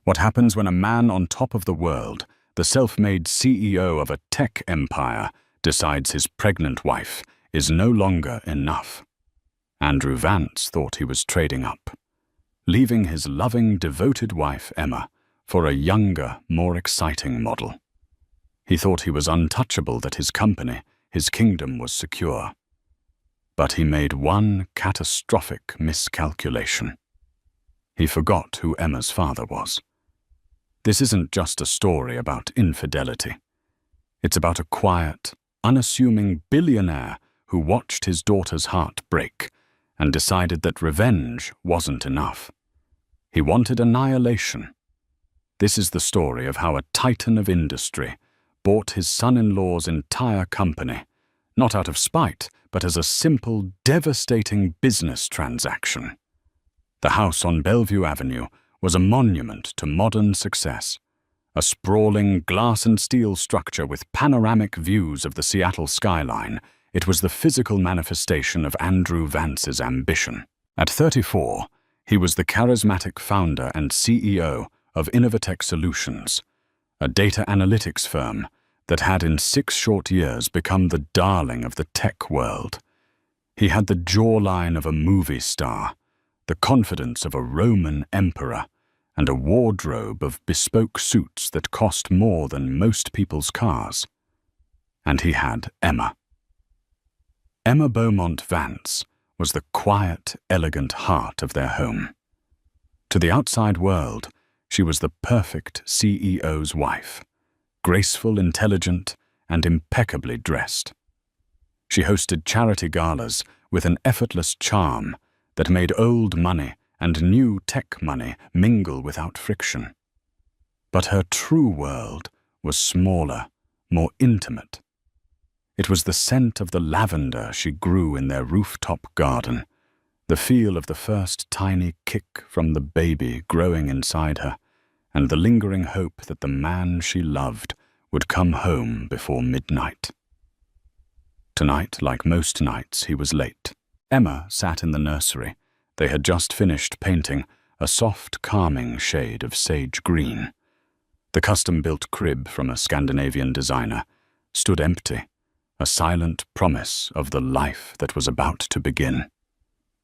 What happens when a man on top of the world, the self-made CEO of a tech empire, decides his pregnant wife is no longer enough? Andrew Vance thought he was trading up, leaving his loving, devoted wife, Emma, for a younger, more exciting model. He thought he was untouchable, that his company, his kingdom, was secure. But he made one catastrophic miscalculation. He forgot who Emma's father was. This isn't just a story about infidelity. It's about a quiet, unassuming billionaire who watched his daughter's heart break and decided that revenge wasn't enough. He wanted annihilation. This is the story of how a titan of industry bought his son-in-law's entire company, not out of spite, but as a simple, devastating business transaction. The house on Bellevue Avenue was a monument to modern success, a sprawling glass and steel structure with panoramic views of the Seattle skyline. It was the physical manifestation of Andrew Vance's ambition. At 34, he was the charismatic founder and CEO of Innovatech Solutions, a data analytics firm that had in 6 short years become the darling of the tech world. He had the jawline of a movie star, the confidence of a Roman emperor, and a wardrobe of bespoke suits that cost more than most people's cars. And he had Emma. Emma Beaumont Vance was the quiet, elegant heart of their home. To the outside world, she was the perfect CEO's wife, graceful, intelligent, and impeccably dressed. She hosted charity galas with an effortless charm that made old money and new tech money mingle without friction. But her true world was smaller, more intimate. It was the scent of the lavender she grew in their rooftop garden, the feel of the first tiny kick from the baby growing inside her, and the lingering hope that the man she loved would come home before midnight. Tonight, like most nights, he was late. Emma sat in the nursery. They had just finished painting, a soft, calming shade of sage green. The custom-built crib from a Scandinavian designer stood empty, a silent promise of the life that was about to begin.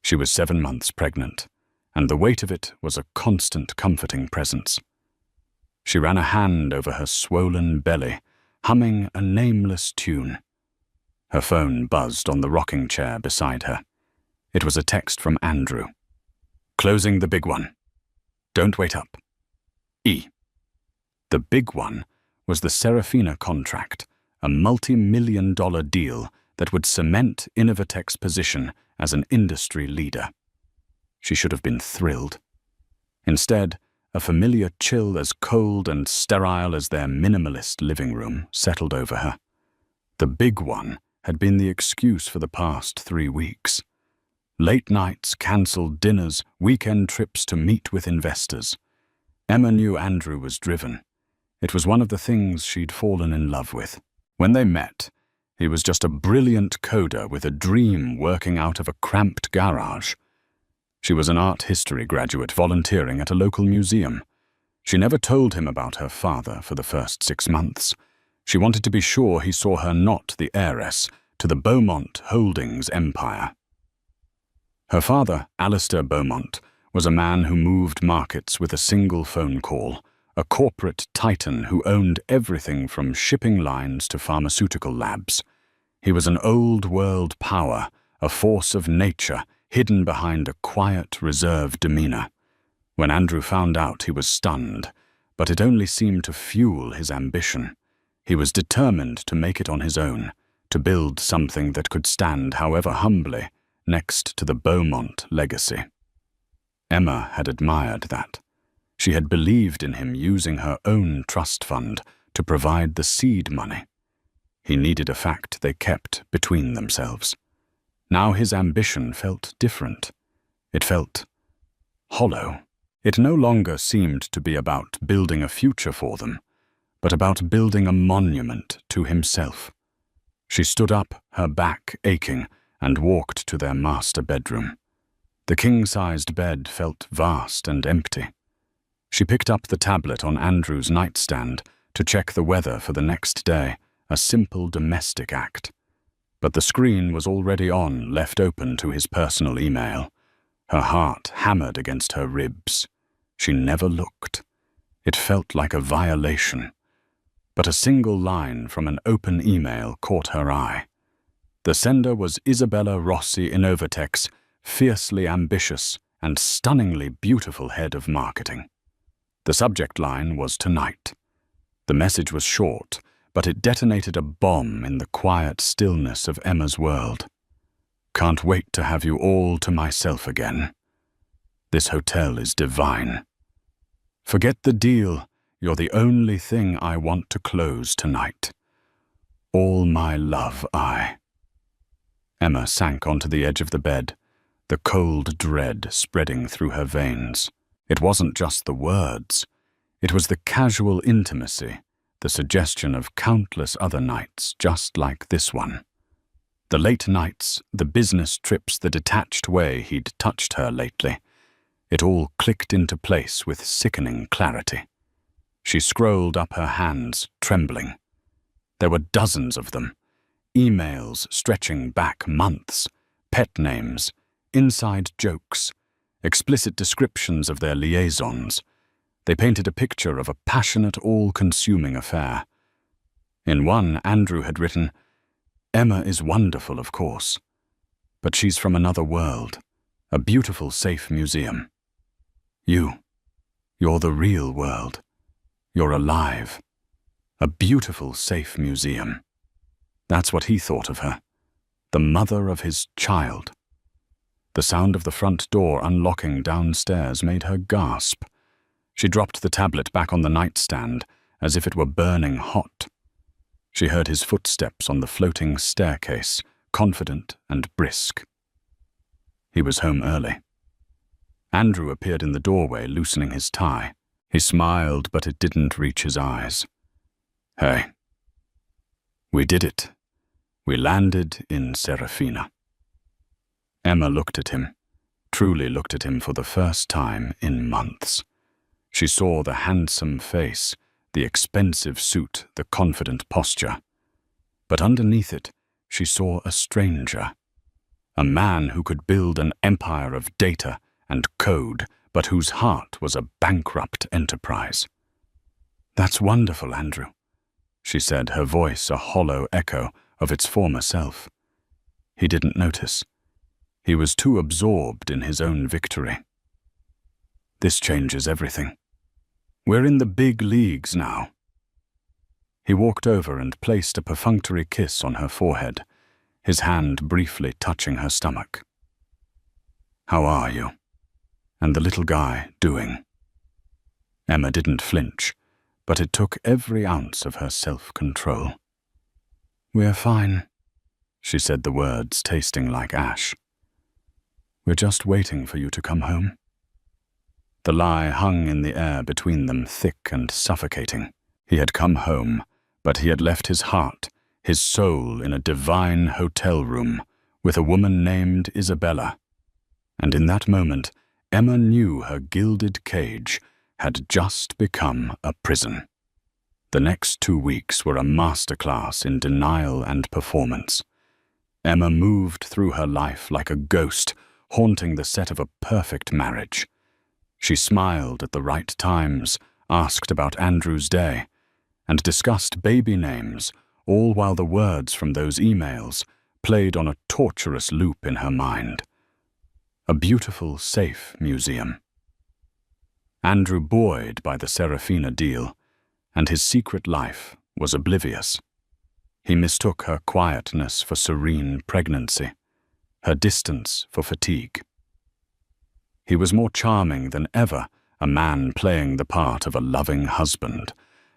She was 7 months pregnant, and the weight of it was a constant comforting presence. She ran a hand over her swollen belly, humming a nameless tune. Her phone buzzed on the rocking chair beside her. It was a text from Andrew. "Closing the big one. Don't wait up. E." The big one was the Serafina contract, a multi-million-dollar deal that would cement Innovatech's position as an industry leader. She should have been thrilled. Instead, a familiar chill as cold and sterile as their minimalist living room settled over her. The big one had been the excuse for the past 3 weeks. Late nights, cancelled dinners, weekend trips to meet with investors. Emma knew Andrew was driven. It was one of the things she'd fallen in love with. When they met, he was just a brilliant coder with a dream working out of a cramped garage. She was an art history graduate volunteering at a local museum. She never told him about her father for the first 6 months. She wanted to be sure he saw her not the heiress to the Beaumont Holdings empire. Her father, Alistair Beaumont, was a man who moved markets with a single phone call, a corporate titan who owned everything from shipping lines to pharmaceutical labs. He was an old-world power, a force of nature, hidden behind a quiet, reserved demeanor. When Andrew found out, he was stunned, but it only seemed to fuel his ambition. He was determined to make it on his own, to build something that could stand, however humbly, next to the Beaumont legacy. Emma had admired that. She had believed in him using her own trust fund to provide the seed money. He needed a fact they kept between themselves. Now his ambition felt different. It felt hollow. It no longer seemed to be about building a future for them, but about building a monument to himself. She stood up, her back aching, and walked to their master bedroom. The king-sized bed felt vast and empty. She picked up the tablet on Andrew's nightstand to check the weather for the next day, a simple domestic act. But the screen was already on, left open to his personal email. Her heart hammered against her ribs. She never looked. It felt like a violation. But a single line from an open email caught her eye. The sender was Isabella Rossi Innovatek's fiercely ambitious and stunningly beautiful head of marketing. The subject line was tonight. The message was short, but it detonated a bomb in the quiet stillness of Emma's world. Can't wait to have you all to myself again. This hotel is divine. Forget the deal. You're the only thing I want to close tonight. All my love, I. Emma sank onto the edge of the bed, the cold dread spreading through her veins. It wasn't just the words. It was the casual intimacy, the suggestion of countless other nights just like this one. The late nights, the business trips, the detached way he'd touched her lately. It all clicked into place with sickening clarity. She scrolled up her hands, trembling. There were dozens of them. Emails stretching back months, pet names, inside jokes, explicit descriptions of their liaisons. They painted a picture of a passionate, all-consuming affair. In one, Andrew had written, "Emma is wonderful, of course, but she's from another world, a beautiful, safe museum. You're the real world. You're alive. A beautiful, safe museum." That's what he thought of her, the mother of his child. The sound of the front door unlocking downstairs made her gasp. She dropped the tablet back on the nightstand as if it were burning hot. She heard his footsteps on the floating staircase, confident and brisk. He was home early. Andrew appeared in the doorway, loosening his tie. He smiled, but it didn't reach his eyes. "Hey. We did it. We landed in Serafina." Emma looked at him, truly looked at him for the first time in months. She saw the handsome face, the expensive suit, the confident posture. But underneath it, she saw a stranger. A man who could build an empire of data and code, but whose heart was a bankrupt enterprise. "That's wonderful, Andrew," she said, her voice a hollow echo of its former self. He didn't notice. He was too absorbed in his own victory. "This changes everything. We're in the big leagues now." He walked over and placed a perfunctory kiss on her forehead, his hand briefly touching her stomach. "How are you? And the little guy doing?" Emma didn't flinch, but it took every ounce of her self-control. "We're fine," she said, the words tasting like ash. "We're just waiting for you to come home." The lie hung in the air between them, thick and suffocating. He had come home, but he had left his heart, his soul in a divine hotel room with a woman named Isabella. And in that moment, Emma knew her gilded cage had just become a prison. The next 2 weeks were a masterclass in denial and performance. Emma moved through her life like a ghost, haunting the set of a perfect marriage. She smiled at the right times, asked about Andrew's day, and discussed baby names, all while the words from those emails played on a torturous loop in her mind. A beautiful, safe museum. Andrew buoyed by the Serafina deal, and his secret life was oblivious. He mistook her quietness for serene pregnancy, her distance for fatigue. He was more charming than ever, a man playing the part of a loving husband,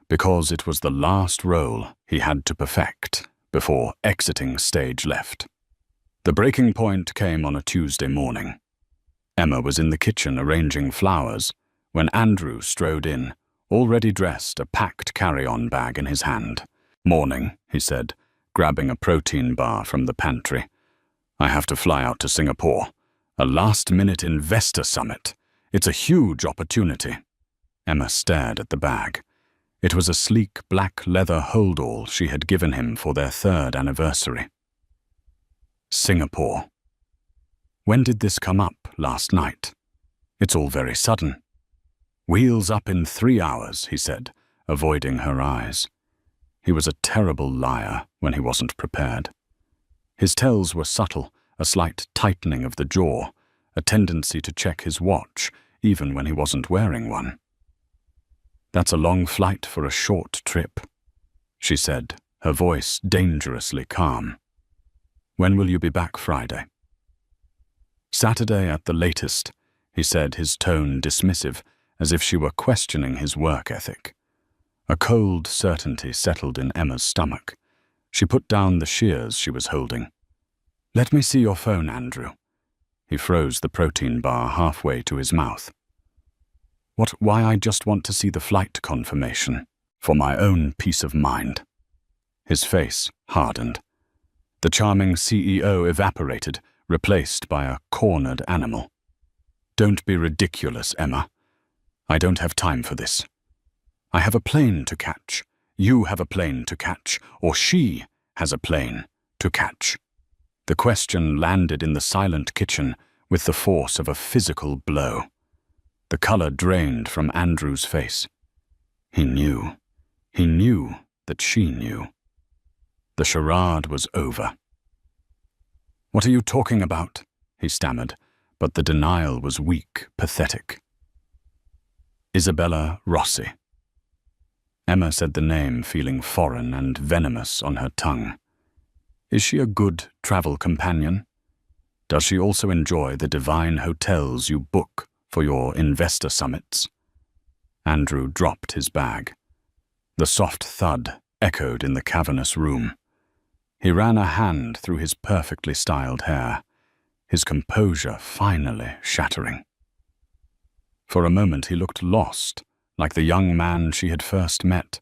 because it was the last role he had to perfect before exiting stage left. The breaking point came on a Tuesday morning. Emma was in the kitchen arranging flowers when Andrew strode in, already dressed, a packed carry-on bag in his hand. "Morning," he said, grabbing a protein bar from the pantry. "I have to fly out to Singapore. A last-minute investor summit. It's a huge opportunity." Emma stared at the bag. It was a sleek black leather hold-all she had given him for their 3rd anniversary. Singapore. When did this come up? Last night. It's all very sudden. Wheels up in 3 hours, he said, avoiding her eyes. He was a terrible liar when he wasn't prepared. His tells were subtle, a slight tightening of the jaw, a tendency to check his watch, even when he wasn't wearing one. That's a long flight for a short trip, she said, her voice dangerously calm. When will you be back Friday? Saturday at the latest, he said, his tone dismissive, as if she were questioning his work ethic. A cold certainty settled in Emma's stomach. She put down the shears she was holding. Let me see your phone, Andrew. He froze the protein bar halfway to his mouth. Why I just want to see the flight confirmation, for my own peace of mind. His face hardened. The charming CEO evaporated, replaced by a cornered animal. Don't be ridiculous, Emma. I don't have time for this. I have a plane to catch. You have a plane to catch, or she has a plane to catch. The question landed in the silent kitchen with the force of a physical blow. The color drained from Andrew's face. He knew. He knew that she knew. The charade was over. What are you talking about? He stammered, but the denial was weak, pathetic. Isabella Rossi. Emma said the name, feeling foreign and venomous on her tongue. Is she a good travel companion? Does she also enjoy the divine hotels you book for your investor summits? Andrew dropped his bag. The soft thud echoed in the cavernous room. He ran a hand through his perfectly styled hair, his composure finally shattering. For a moment he looked lost, like the young man she had first met,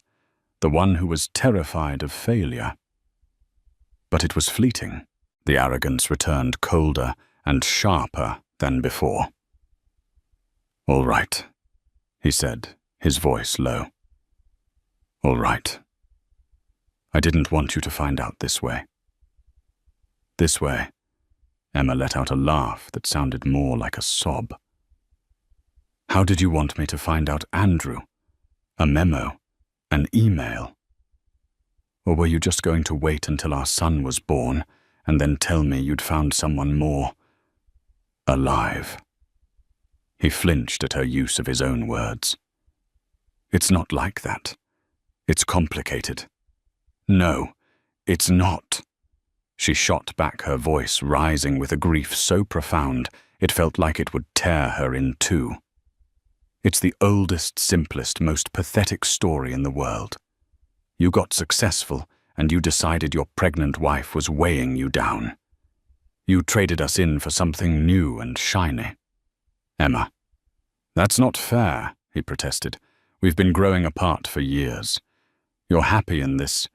the one who was terrified of failure. But it was fleeting. The arrogance returned colder and sharper than before. All right, he said, his voice low. All right. I didn't want you to find out this way. This way. Emma let out a laugh that sounded more like a sob. How did you want me to find out, Andrew? A memo? An email? Or were you just going to wait until our son was born and then tell me you'd found someone more alive? He flinched at her use of his own words. It's not like that. It's complicated. No, it's not. She shot back, her voice rising with a grief so profound it felt like it would tear her in two. It's the oldest, simplest, most pathetic story in the world. You got successful, and you decided your pregnant wife was weighing you down. You traded us in for something new and shiny. Emma. That's not fair, he protested. We've been growing apart for years. You're happy in this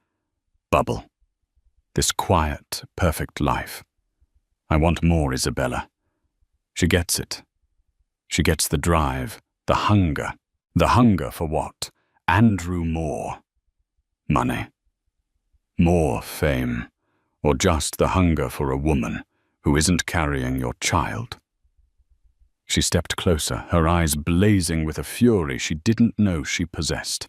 bubble. This quiet, perfect life. I want more, Isabella. She gets it. She gets the drive, the hunger. The hunger for what? Andrew Moore. Money. More fame. Or just the hunger for a woman who isn't carrying your child. She stepped closer, her eyes blazing with a fury she didn't know she possessed.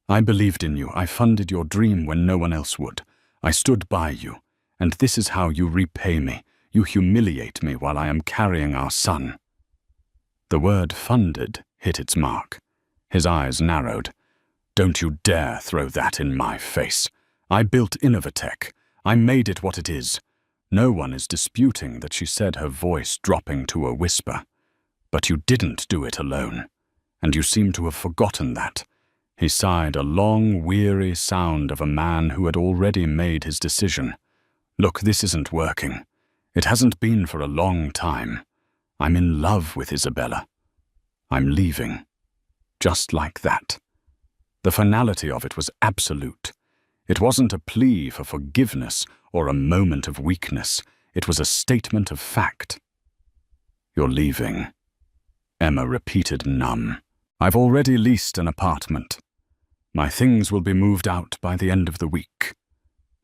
I believed in you. I funded your dream when no one else would. I stood by you, and this is how you repay me. You humiliate me while I am carrying our son. The word funded hit its mark. His eyes narrowed. Don't you dare throw that in my face. I built Innovatech. I made it what it is. No one is disputing that, she said, her voice dropping to a whisper. But you didn't do it alone, and you seem to have forgotten that. He sighed, a long, weary sound of a man who had already made his decision. Look, this isn't working. It hasn't been for a long time. I'm in love with Isabella. I'm leaving. Just like that. The finality of it was absolute. It wasn't a plea for forgiveness or a moment of weakness. It was a statement of fact. You're leaving, Emma repeated, numb. I've already leased an apartment. My things will be moved out by the end of the week,"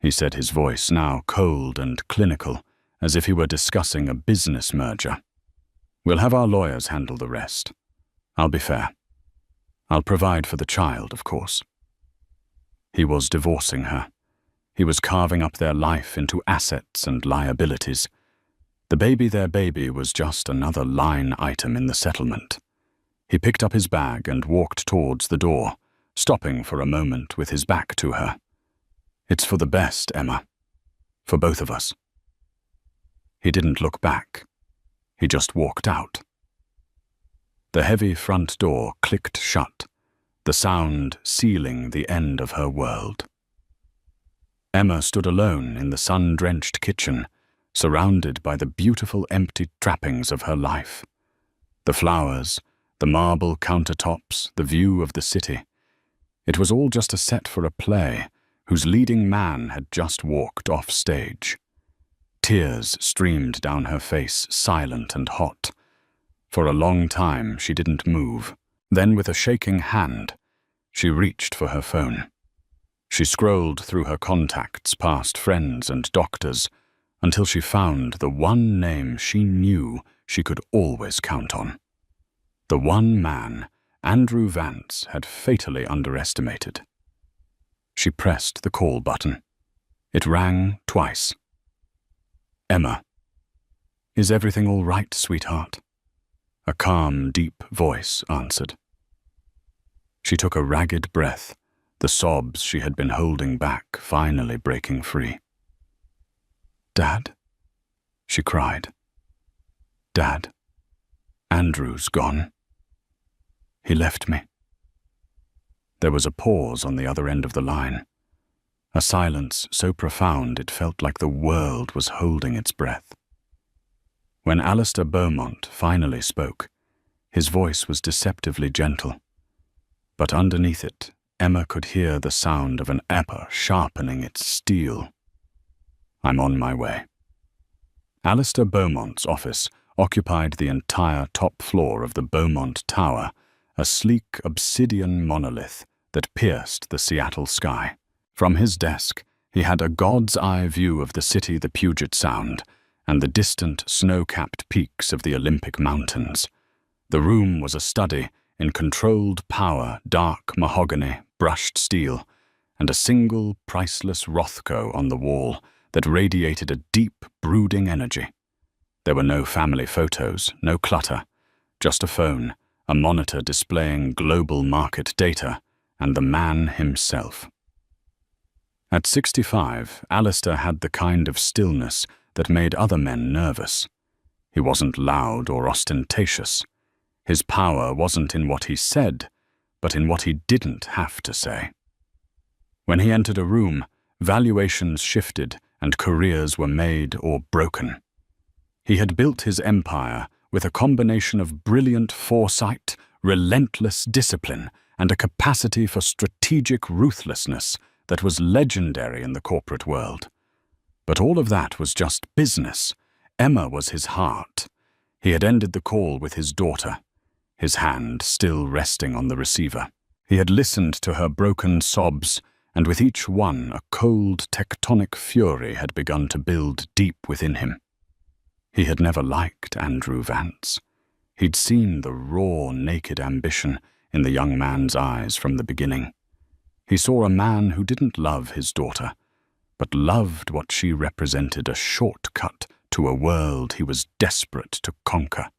he said, his voice now cold and clinical, as if he were discussing a business merger. "We'll have our lawyers handle the rest. I'll be fair. I'll provide for the child, of course." He was divorcing her. He was carving up their life into assets and liabilities. Their baby was just another line item in the settlement. He picked up his bag and walked towards the door, stopping for a moment with his back to her. "It's for the best, Emma. For both of us." He didn't look back. He just walked out. The heavy front door clicked shut, the sound sealing the end of her world. Emma stood alone in the sun-drenched kitchen, surrounded by the beautiful empty trappings of her life. The flowers, the marble countertops, the view of the city. It was all just a set for a play whose leading man had just walked off stage. Tears streamed down her face, silent and hot. For a long time she didn't move. Then, with a shaking hand, she reached for her phone. She scrolled through her contacts past friends and doctors until she found the one name she knew she could always count on. The one man Andrew Vance had fatally underestimated. She pressed the call button. It rang twice. "Emma, is everything all right, sweetheart?" A calm, deep voice answered. She took a ragged breath, the sobs she had been holding back finally breaking free. "Dad?" she cried. "Dad, Andrew's gone. He left me." There was a pause on the other end of the line, a silence so profound it felt like the world was holding its breath. When Alistair Beaumont finally spoke, his voice was deceptively gentle, but underneath it, Emma could hear the sound of an epee sharpening its steel. "I'm on my way." Alistair Beaumont's office occupied the entire top floor of the Beaumont Tower, a sleek obsidian monolith that pierced the Seattle sky. From his desk, he had a god's-eye view of the city, the Puget Sound, and the distant snow-capped peaks of the Olympic Mountains. The room was a study in controlled power, dark mahogany, brushed steel, and a single priceless Rothko on the wall that radiated a deep, brooding energy. There were no family photos, no clutter, just a phone, a monitor displaying global market data, and the man himself. At 65, Alistair had the kind of stillness that made other men nervous. He wasn't loud or ostentatious. His power wasn't in what he said, but in what he didn't have to say. When he entered a room, valuations shifted and careers were made or broken. He had built his empire with a combination of brilliant foresight, relentless discipline, and a capacity for strategic ruthlessness that was legendary in the corporate world. But all of that was just business. Emma was his heart. He had ended the call with his daughter, his hand still resting on the receiver. He had listened to her broken sobs, and with each one a cold tectonic fury had begun to build deep within him. He had never liked Andrew Vance. He'd seen the raw, naked ambition in the young man's eyes from the beginning. He saw a man who didn't love his daughter, but loved what she represented, a shortcut to a world he was desperate to conquer.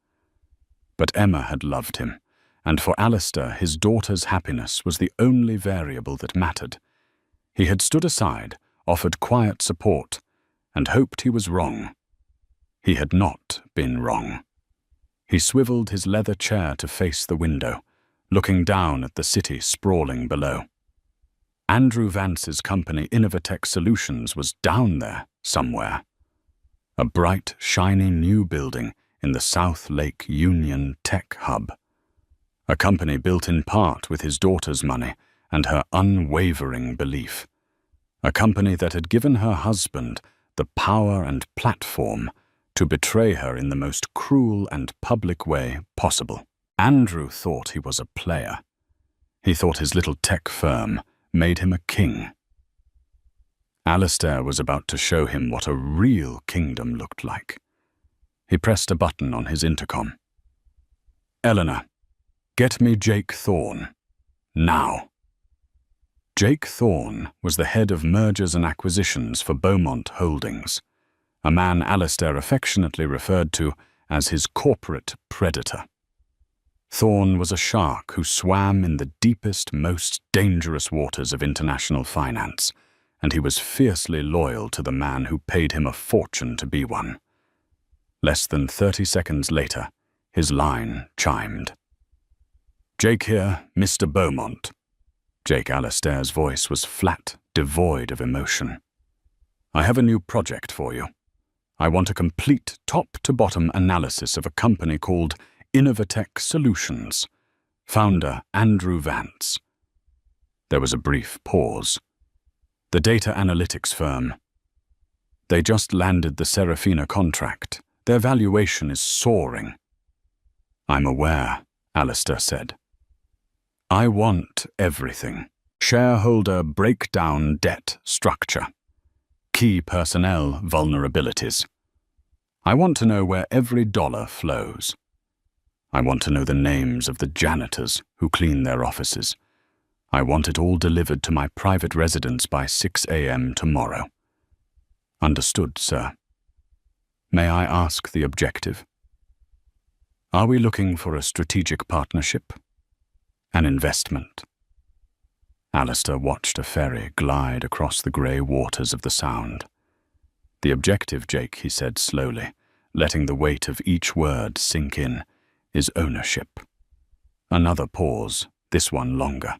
But Emma had loved him, and for Alistair, his daughter's happiness was the only variable that mattered. He had stood aside, offered quiet support, and hoped he was wrong. He had not been wrong. He swiveled his leather chair to face the window, looking down at the city sprawling below. Andrew Vance's company, Innovatech Solutions, was down there somewhere. A bright, shiny new building in the South Lake Union Tech Hub. A company built in part with his daughter's money and her unwavering belief. A company that had given her husband the power and platform to betray her in the most cruel and public way possible. Andrew thought he was a player. He thought his little tech firm made him a king. Alistair was about to show him what a real kingdom looked like. He pressed a button on his intercom. "Eleanor, get me Jake Thorne. Now." Jake Thorne was the head of mergers and acquisitions for Beaumont Holdings, a man Alistair affectionately referred to as his corporate predator. Thorne was a shark who swam in the deepest, most dangerous waters of international finance, and he was fiercely loyal to the man who paid him a fortune to be one. Less than 30 seconds later, his line chimed. "Jake here, Mr. Beaumont." Jake Alistair's voice was flat, devoid of emotion. "I have a new project for you. I want a complete top-to-bottom analysis of a company called Innovatech Solutions. Founder Andrew Vance." There was a brief pause. "The data analytics firm. They just landed the Serafina contract. Their valuation is soaring." "I'm aware," Alistair said. "I want everything. Shareholder breakdown debt structure. Key personnel vulnerabilities. I want to know where every dollar flows. I want to know the names of the janitors who clean their offices. I want it all delivered to my private residence by 6 a.m. tomorrow." "Understood, sir. May I ask the objective? Are we looking for a strategic partnership? An investment?" Alistair watched a ferry glide across the grey waters of the Sound. "The objective, Jake," he said slowly, letting the weight of each word sink in, "is ownership." Another pause, this one longer.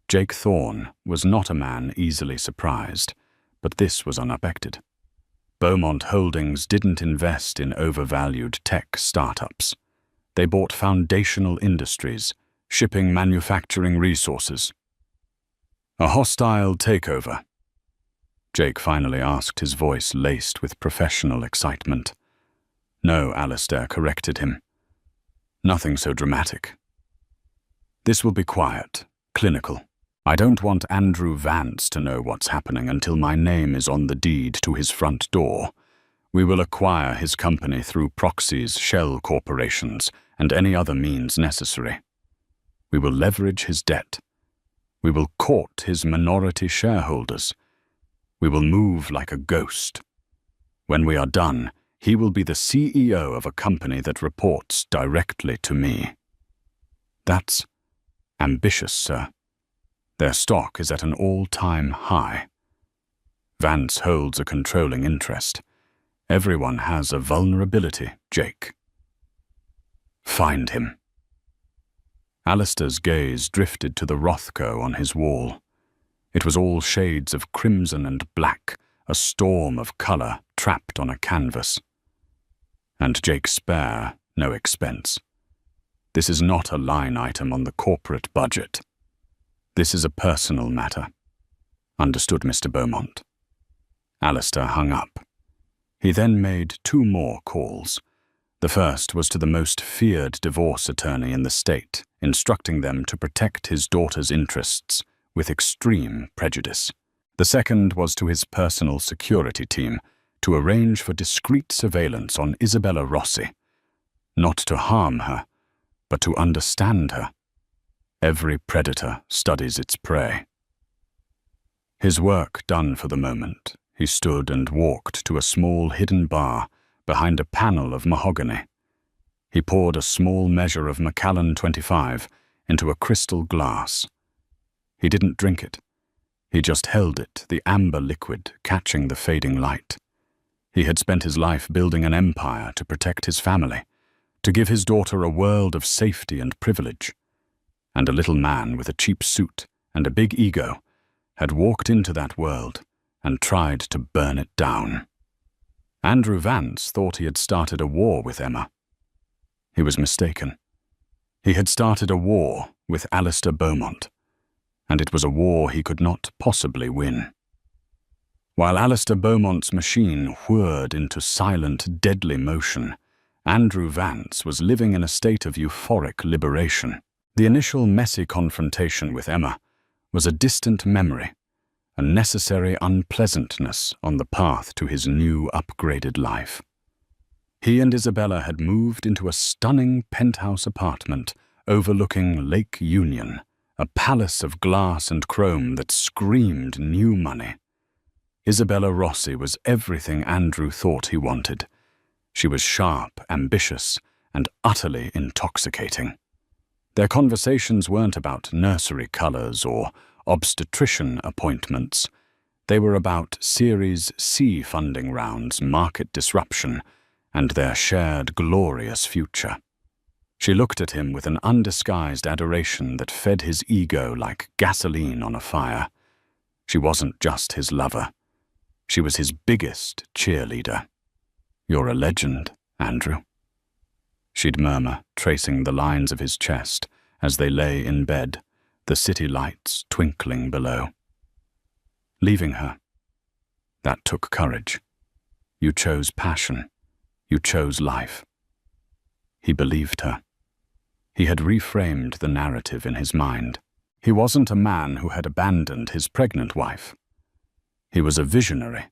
Jake Thorne was not a man easily surprised, but this was unexpected. Beaumont Holdings didn't invest in overvalued tech startups. They bought foundational industries, shipping manufacturing resources. "A hostile takeover?" Jake finally asked, his voice laced with professional excitement. "No," Alistair corrected him. "Nothing so dramatic. This will be quiet, clinical. I don't want Andrew Vance to know what's happening until my name is on the deed to his front door. We will acquire his company through proxies, shell corporations, and any other means necessary. We will leverage his debt. We will court his minority shareholders. We will move like a ghost. When we are done, he will be the CEO of a company that reports directly to me." "That's ambitious, sir. Their stock is at an all-time high. Vance holds a controlling interest. Everyone has a vulnerability, Jake." "Find him." Alistair's gaze drifted to the Rothko on his wall. It was all shades of crimson and black, a storm of colour trapped on a canvas. "And Jake's spare, no expense. This is not a line item on the corporate budget. This is a personal matter." "Understood, Mr. Beaumont." Alistair hung up. He then made 2 more calls. The first was to the most feared divorce attorney in the state, instructing them to protect his daughter's interests with extreme prejudice. The second was to his personal security team to arrange for discreet surveillance on Isabella Rossi, not to harm her, but to understand her. Every predator studies its prey. His work done for the moment, he stood and walked to a small hidden bar behind a panel of mahogany. He poured a small measure of Macallan 25 into a crystal glass. He didn't drink it. He just held it, the amber liquid catching the fading light. He had spent his life building an empire to protect his family, to give his daughter a world of safety and privilege. And a little man with a cheap suit and a big ego had walked into that world and tried to burn it down. Andrew Vance thought he had started a war with Emma. He was mistaken. He had started a war with Alistair Beaumont, and it was a war he could not possibly win. While Alistair Beaumont's machine whirred into silent, deadly motion, Andrew Vance was living in a state of euphoric liberation. The initial messy confrontation with Emma was a distant memory, a necessary unpleasantness on the path to his new upgraded life. He and Isabella had moved into a stunning penthouse apartment overlooking Lake Union, a palace of glass and chrome that screamed new money. Isabella Rossi was everything Andrew thought he wanted. She was sharp, ambitious, and utterly intoxicating. Their conversations weren't about nursery colors or obstetrician appointments. They were about Series C funding rounds, market disruption, and their shared glorious future. She looked at him with an undisguised adoration that fed his ego like gasoline on a fire. She wasn't just his lover. She was his biggest cheerleader. "You're a legend, Andrew," she'd murmur, tracing the lines of his chest as they lay in bed, the city lights twinkling below. Leaving her, that took courage. You chose passion. You chose life. He believed her. He had reframed the narrative in his mind. He wasn't a man who had abandoned his pregnant wife. He was a visionary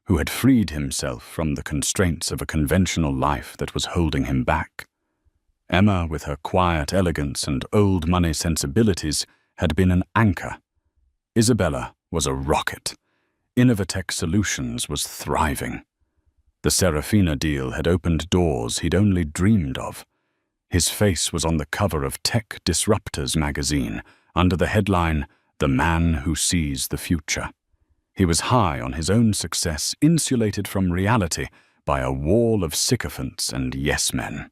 who had freed himself from the constraints of a conventional life that was holding him back. Emma, with her quiet elegance and old money sensibilities, had been an anchor. Isabella was a rocket. Innovatech Solutions was thriving. The Serafina deal had opened doors he'd only dreamed of. His face was on the cover of Tech Disruptors magazine, under the headline, "The Man Who Sees the Future." He was high on his own success, insulated from reality by a wall of sycophants and yes-men.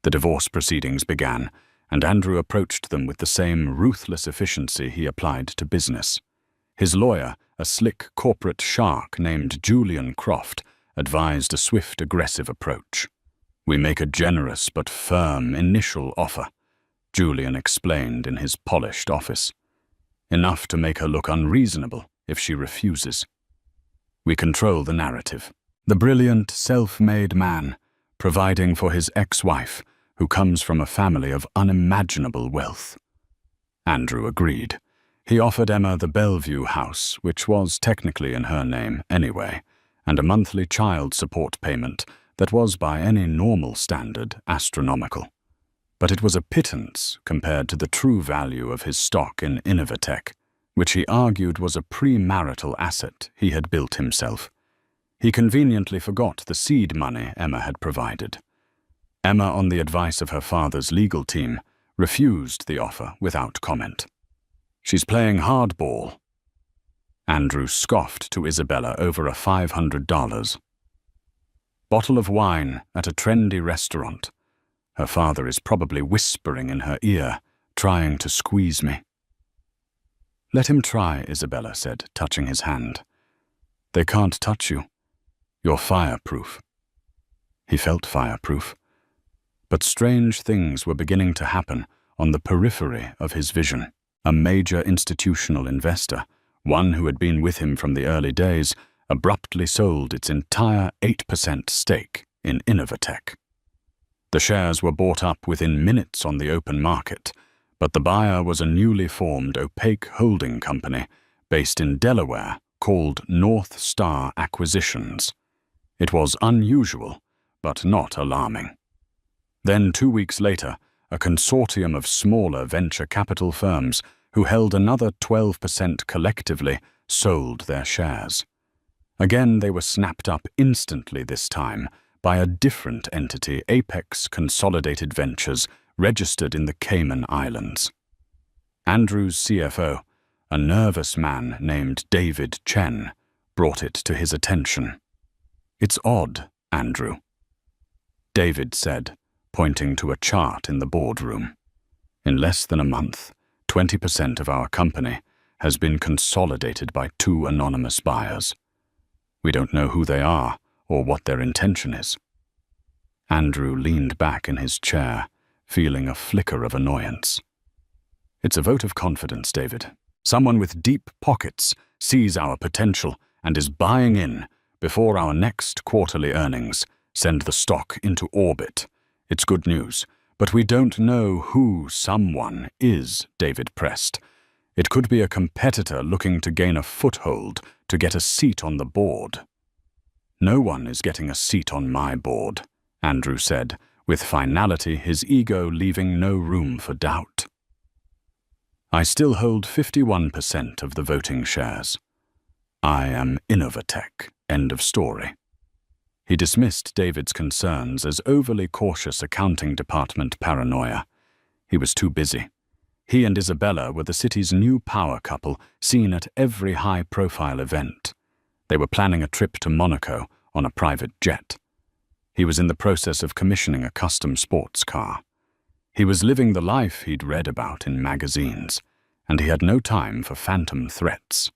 The divorce proceedings began, and Andrew approached them with the same ruthless efficiency he applied to business. His lawyer, a slick corporate shark named Julian Croft, advised a swift, aggressive approach. "We make a generous but firm initial offer," Julian explained in his polished office. "Enough to make her look unreasonable if she refuses. We control the narrative. The brilliant, self-made man, providing for his ex-wife, who comes from a family of unimaginable wealth." Andrew agreed. He offered Emma the Bellevue house, which was technically in her name anyway, and a monthly child support payment that was by any normal standard astronomical. But it was a pittance compared to the true value of his stock in Innovatech, which he argued was a premarital asset he had built himself. He conveniently forgot the seed money Emma had provided. Emma, on the advice of her father's legal team, refused the offer without comment. "She's playing hardball." Andrew scoffed to Isabella over a $500 bottle of wine at a trendy restaurant. Her father is probably whispering in her ear, trying to squeeze me. "Let him try," Isabella said, touching his hand. "They can't touch you. You're fireproof." He felt fireproof. But strange things were beginning to happen on the periphery of his vision. A major institutional investor, one who had been with him from the early days, abruptly sold its entire 8% stake in Innovatech. The shares were bought up within minutes on the open market, but the buyer was a newly formed opaque holding company based in Delaware called North Star Acquisitions. It was unusual, but not alarming. Then 2 weeks later, a consortium of smaller venture capital firms who held another 12% collectively sold their shares. Again, they were snapped up instantly this time by a different entity, Apex Consolidated Ventures, registered in the Cayman Islands. Andrew's CFO, a nervous man named David Chen, brought it to his attention. "It's odd, Andrew," David said, pointing to a chart in the boardroom. "In less than a month, 20% of our company has been consolidated by 2 anonymous buyers. We don't know who they are or what their intention is." Andrew leaned back in his chair, feeling a flicker of annoyance. "It's a vote of confidence, David. Someone with deep pockets sees our potential and is buying in before our next quarterly earnings. send the stock into orbit. It's good news, but we don't know who someone is, David pressed. It could be a competitor looking to gain a foothold to get a seat on the board. No one is getting a seat on my board, Andrew said, with finality, his ego leaving no room for doubt. I still hold 51% of the voting shares. I am Innovatech, end of story. He dismissed David's concerns as overly cautious accounting department paranoia. He was too busy. He and Isabella were the city's new power couple, seen at every high-profile event. They were planning a trip to Monaco on a private jet. He was in the process of commissioning a custom sports car. He was living the life he'd read about in magazines, and he had no time for phantom threats.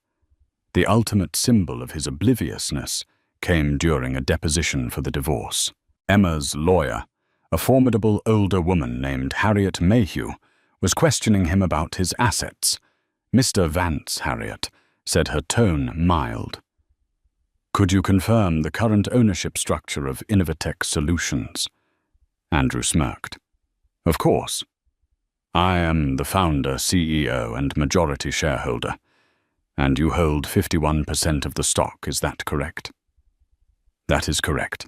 The ultimate symbol of his obliviousness came during a deposition for the divorce. Emma's lawyer, a formidable older woman named Harriet Mayhew, was questioning him about his assets. Mr. Vance, Harriet, said, her tone mild. Could you confirm the current ownership structure of Innovatech Solutions? Andrew smirked. Of course. I am the founder, CEO, and majority shareholder. And you hold 51% of the stock, is that correct? That is correct.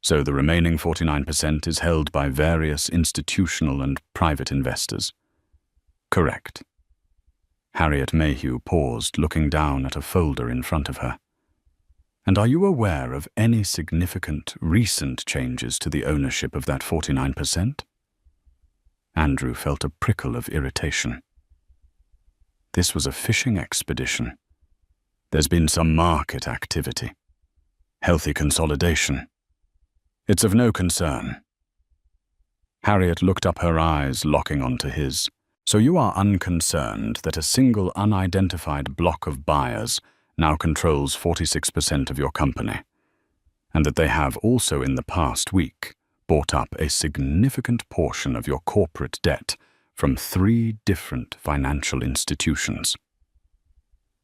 So the remaining 49% is held by various institutional and private investors. Correct. Harriet Mayhew paused, looking down at a folder in front of her. And are you aware of any significant recent changes to the ownership of that 49%? Andrew felt a prickle of irritation. This was a fishing expedition. There's been some market activity. Healthy consolidation. It's of no concern. Harriet looked up, her eyes locking onto his. So you are unconcerned that a single unidentified block of buyers now controls 46% of your company, and that they have also in the past week bought up a significant portion of your corporate debt from 3 different financial institutions.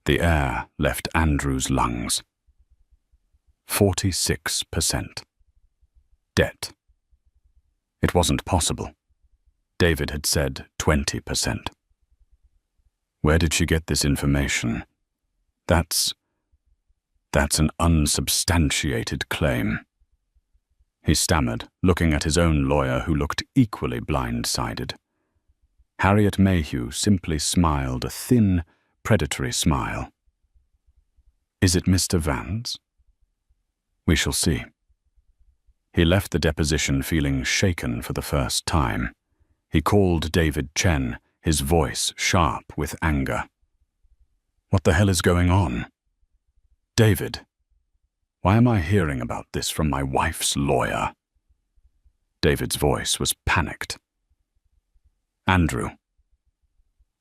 The air left Andrew's lungs. 46%. Debt. It wasn't possible. David had said 20%. Where did she get this information? That's an unsubstantiated claim. He stammered, looking at his own lawyer, who looked equally blindsided. Harriet Mayhew simply smiled, a thin, predatory smile. Is it Mr. Vance? We shall see. He left the deposition feeling shaken for the first time. He called David Chen, his voice sharp with anger. What the hell is going on? David, why am I hearing about this from my wife's lawyer? David's voice was panicked. Andrew,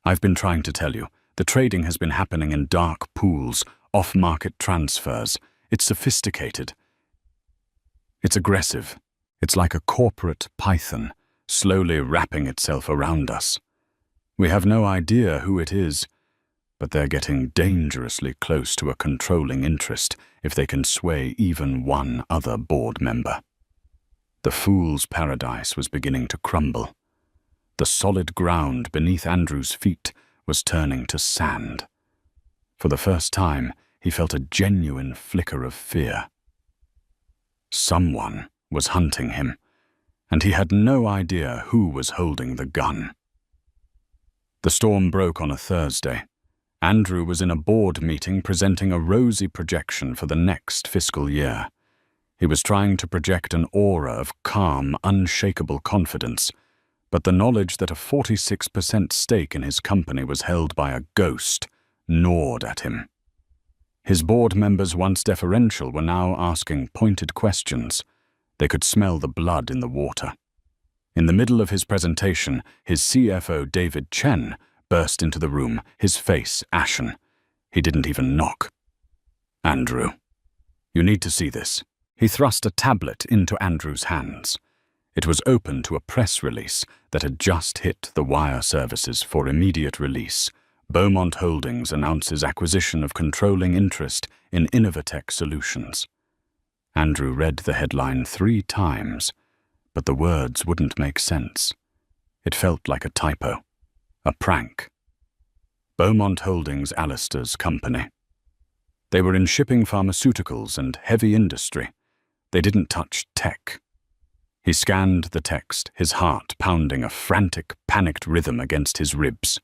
I've been trying to tell you, the trading has been happening in dark pools, off-market transfers. It's sophisticated. It's aggressive. It's like a corporate python, slowly wrapping itself around us. We have no idea who it is, but they're getting dangerously close to a controlling interest if they can sway even one other board member. The fool's paradise was beginning to crumble. The solid ground beneath Andrew's feet was turning to sand. For the first time, he felt a genuine flicker of fear. Someone was hunting him, and he had no idea who was holding the gun. The storm broke on a Thursday. Andrew was in a board meeting presenting a rosy projection for the next fiscal year. He was trying to project an aura of calm, unshakable confidence, but the knowledge that a 46% stake in his company was held by a ghost gnawed at him. His board members, once deferential, were now asking pointed questions. They could smell the blood in the water. In the middle of his presentation, his CFO, David Chen, burst into the room, his face ashen. He didn't even knock. Andrew, you need to see this. He thrust a tablet into Andrew's hands. It was open to a press release that had just hit the wire services for immediate release. Beaumont Holdings announces acquisition of controlling interest in Innovatech Solutions. Andrew read the headline 3 times, but the words wouldn't make sense. It felt like a typo, a prank. Beaumont Holdings, Alistair's company. They were in shipping, pharmaceuticals, and heavy industry. They didn't touch tech. He scanned the text, his heart pounding a frantic, panicked rhythm against his ribs.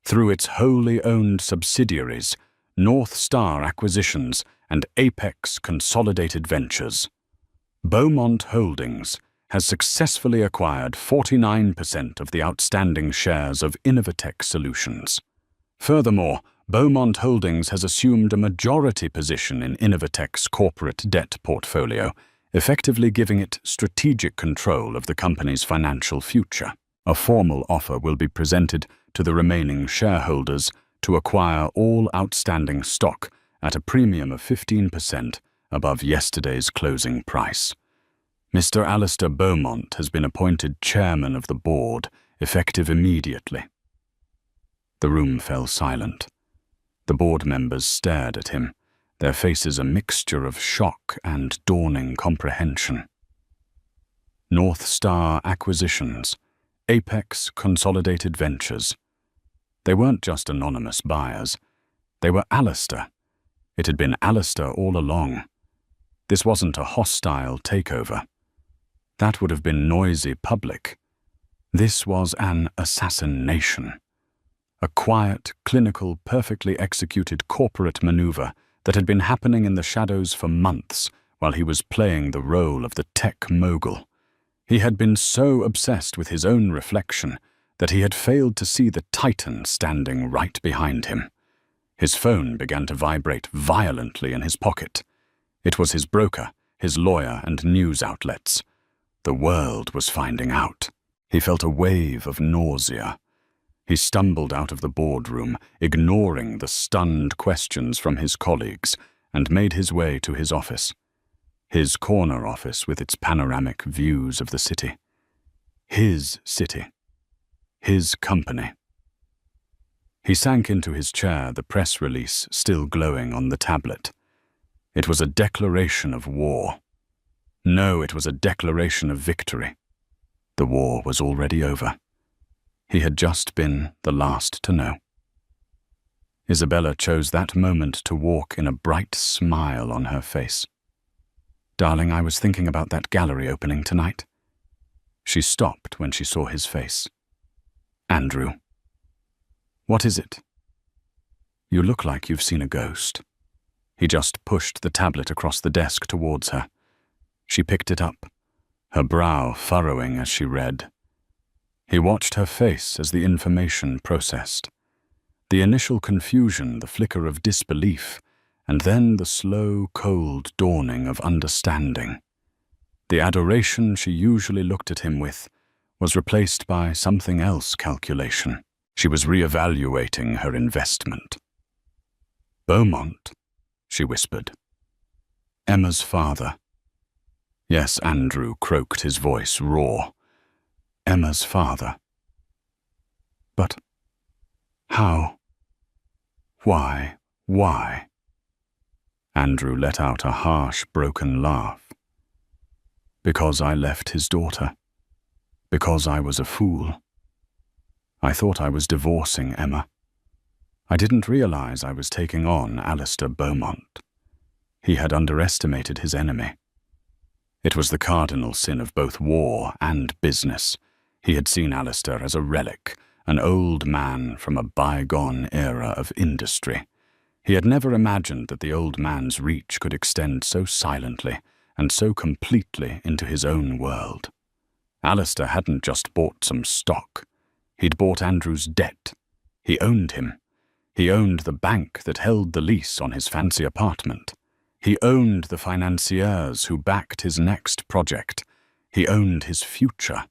Through its wholly owned subsidiaries, North Star Acquisitions and Apex Consolidated Ventures, Beaumont Holdings has successfully acquired 49% of the outstanding shares of Innovatech Solutions. Furthermore, Beaumont Holdings has assumed a majority position in Innovatech's corporate debt portfolio, effectively giving it strategic control of the company's financial future. A formal offer will be presented to the remaining shareholders to acquire all outstanding stock at a premium of 15% above yesterday's closing price. Mr. Alistair Beaumont has been appointed chairman of the board, effective immediately. The room fell silent. The board members stared at him, their faces a mixture of shock and dawning comprehension. North Star Acquisitions, Apex Consolidated Ventures. They weren't just anonymous buyers. They were Alistair. It had been Alistair all along. This wasn't a hostile takeover. That would have been noisy public. This was an assassination. A quiet, clinical, perfectly executed corporate maneuver that had been happening in the shadows for months while he was playing the role of the tech mogul. He had been so obsessed with his own reflection that he had failed to see the Titan standing right behind him. His phone began to vibrate violently in his pocket. It was his broker, his lawyer, and news outlets. The world was finding out. He felt a wave of nausea. He stumbled out of the boardroom, ignoring the stunned questions from his colleagues, and made his way to his office. His corner office with its panoramic views of the city. His city. His company. He sank into his chair, the press release still glowing on the tablet. It was a declaration of war. No, it was a declaration of victory. The war was already over. He had just been the last to know. Isabella chose that moment to walk in a bright smile on her face. "Darling, I was thinking about that gallery opening tonight." She stopped when she saw his face. "Andrew." "What is it?" "You look like you've seen a ghost." He just pushed the tablet across the desk towards her. She picked it up, her brow furrowing as she read. He watched her face as the information processed. The initial confusion, the flicker of disbelief, and then the slow, cold dawning of understanding. The adoration she usually looked at him with was replaced by something else calculation. She was reevaluating her investment. "Beaumont," she whispered. "Emma's father." "Yes," Andrew croaked, his voice raw. "Emma's father." "But how? Why? Andrew let out a harsh, broken laugh. "Because I left his daughter. Because I was a fool. I thought I was divorcing Emma. I didn't realize I was taking on Alistair Beaumont. He had underestimated his enemy. It was the cardinal sin of both war and business. He had seen Alistair as a relic, an old man from a bygone era of industry. He had never imagined that the old man's reach could extend so silently and so completely into his own world. Alistair hadn't just bought some stock. He'd bought Andrew's debt. He owned him. He owned the bank that held the lease on his fancy apartment. He owned the financiers who backed his next project. He owned his future.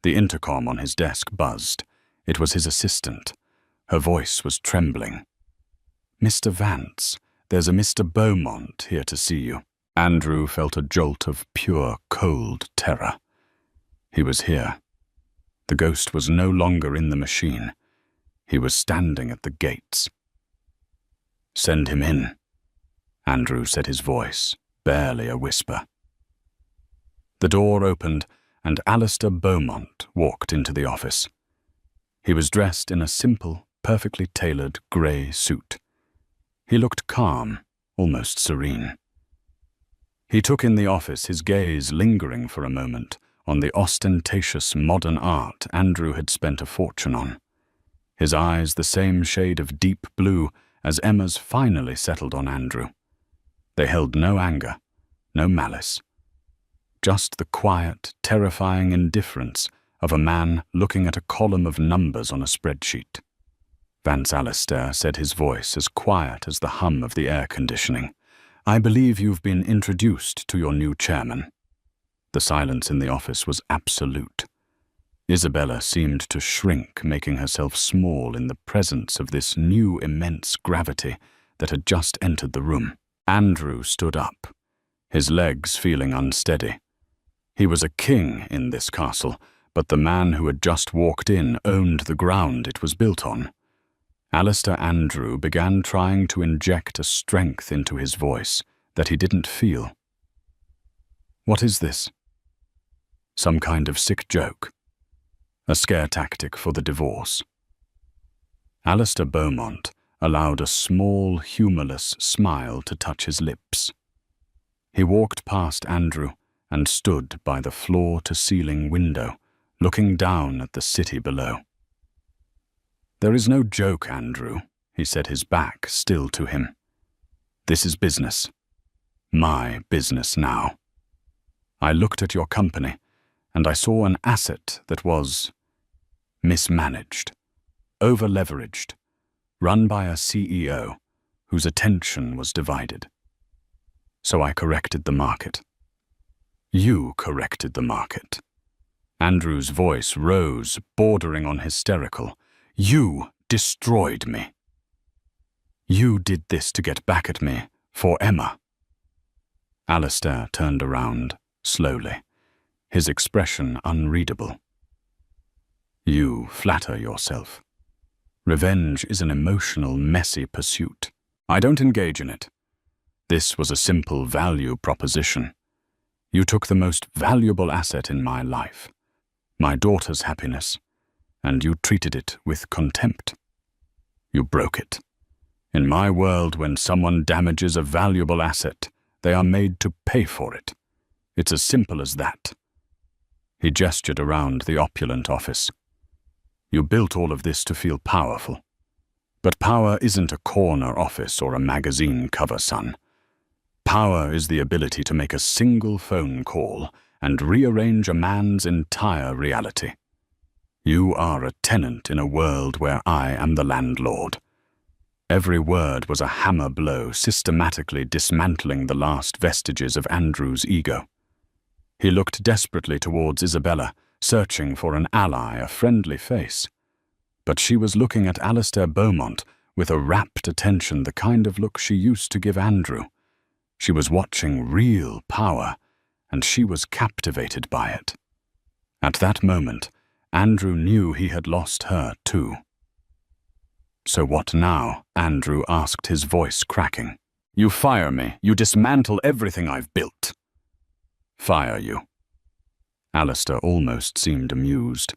The intercom on his desk buzzed. It was his assistant. Her voice was trembling. "Mr. Vance, there's a Mr. Beaumont here to see you." Andrew felt a jolt of pure, cold terror. He was here. The ghost was no longer in the machine. He was standing at the gates. "Send him in," Andrew said, his voice barely a whisper. The door opened, and Alistair Beaumont walked into the office. He was dressed in a simple, perfectly tailored grey suit. He looked calm, almost serene. He took in the office, his gaze lingering for a moment on the ostentatious modern art Andrew had spent a fortune on. His eyes the same shade of deep blue as Emma's finally settled on Andrew. They held no anger, no malice. Just the quiet, terrifying indifference of a man looking at a column of numbers on a spreadsheet. Vance Alistair said, his voice as quiet as the hum of the air conditioning. "I believe you've been introduced to your new chairman." The silence in the office was absolute. Isabella seemed to shrink, making herself small in the presence of this new immense gravity that had just entered the room. Andrew stood up, his legs feeling unsteady. He was a king in this castle, but the man who had just walked in owned the ground it was built on. Alistair Andrew began trying to inject a strength into his voice that he didn't feel. "What is this? Some kind of sick joke? A scare tactic for the divorce?" Alistair Beaumont allowed a small, humorless smile to touch his lips. He walked past Andrew and stood by the floor-to-ceiling window, looking down at the city below. "There is no joke, Andrew," he said, his back still to him. "This is business. My business now. I looked at your company, and I saw an asset that was mismanaged, over-leveraged, run by a CEO whose attention was divided. So I corrected the market." "You corrected the market." Andrew's voice rose, bordering on hysterical. "You destroyed me. You did this to get back at me, for Emma." Alistair turned around, slowly, his expression unreadable. "You flatter yourself. Revenge is an emotional, messy pursuit. I don't engage in it. This was a simple value proposition. You took the most valuable asset in my life, my daughter's happiness, and you treated it with contempt. You broke it. In my world, when someone damages a valuable asset, they are made to pay for it. It's as simple as that." He gestured around the opulent office. "You built all of this to feel powerful. But power isn't a corner office or a magazine cover, son. Power is the ability to make a single phone call and rearrange a man's entire reality. You are a tenant in a world where I am the landlord." Every word was a hammer blow, systematically dismantling the last vestiges of Andrew's ego. He looked desperately towards Isabella, searching for an ally, a friendly face. But she was looking at Alistair Beaumont with a rapt attention, the kind of look she used to give Andrew. She was watching real power, and she was captivated by it. At that moment, Andrew knew he had lost her too. "So what now?" Andrew asked, his voice cracking. "You fire me. You dismantle everything I've built." "Fire you?" Alistair almost seemed amused.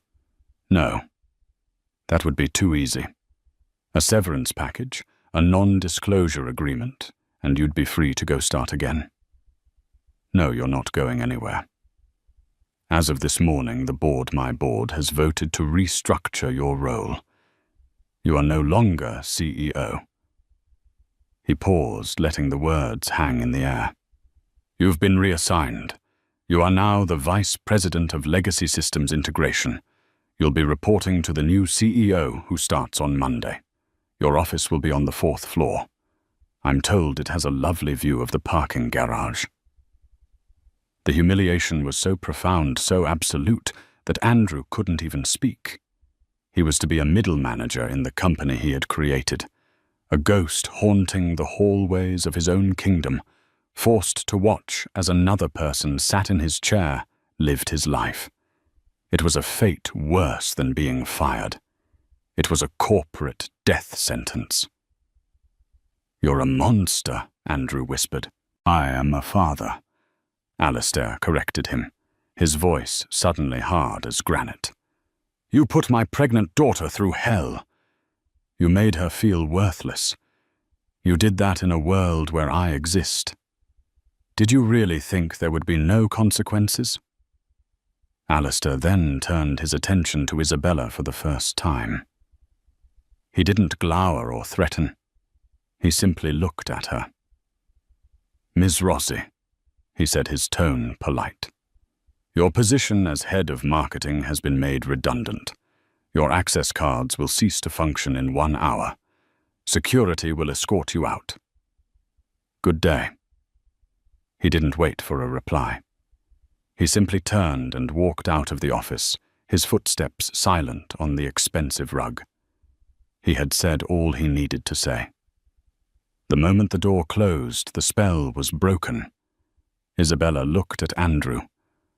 "No. That would be too easy. A severance package, a non-disclosure agreement, and you'd be free to go start again. No, you're not going anywhere. As of this morning, my board, has voted to restructure your role. You are no longer CEO." He paused, letting the words hang in the air. "You've been reassigned. You are now the Vice President of Legacy Systems Integration. You'll be reporting to the new CEO who starts on Monday. Your office will be on the 4th floor. I'm told it has a lovely view of the parking garage." The humiliation was so profound, so absolute, that Andrew couldn't even speak. He was to be a middle manager in the company he had created, a ghost haunting the hallways of his own kingdom, forced to watch as another person sat in his chair, lived his life. It was a fate worse than being fired. It was a corporate death sentence. "You're a monster," Andrew whispered. I am a father, Alistair corrected him, his voice suddenly hard as granite. You put my pregnant daughter through hell. You made her feel worthless. You did that in a world where I exist. Did you really think there would be no consequences? Alistair then turned his attention to Isabella for the first time. He didn't glower or threaten. He simply looked at her. Ms. Rossi, he said, his tone polite. Your position as head of marketing has been made redundant. Your access cards will cease to function in 1 hour. Security will escort you out. Good day. He didn't wait for a reply. He simply turned and walked out of the office, his footsteps silent on the expensive rug. He had said all he needed to say. The moment the door closed, the spell was broken. Isabella looked at Andrew,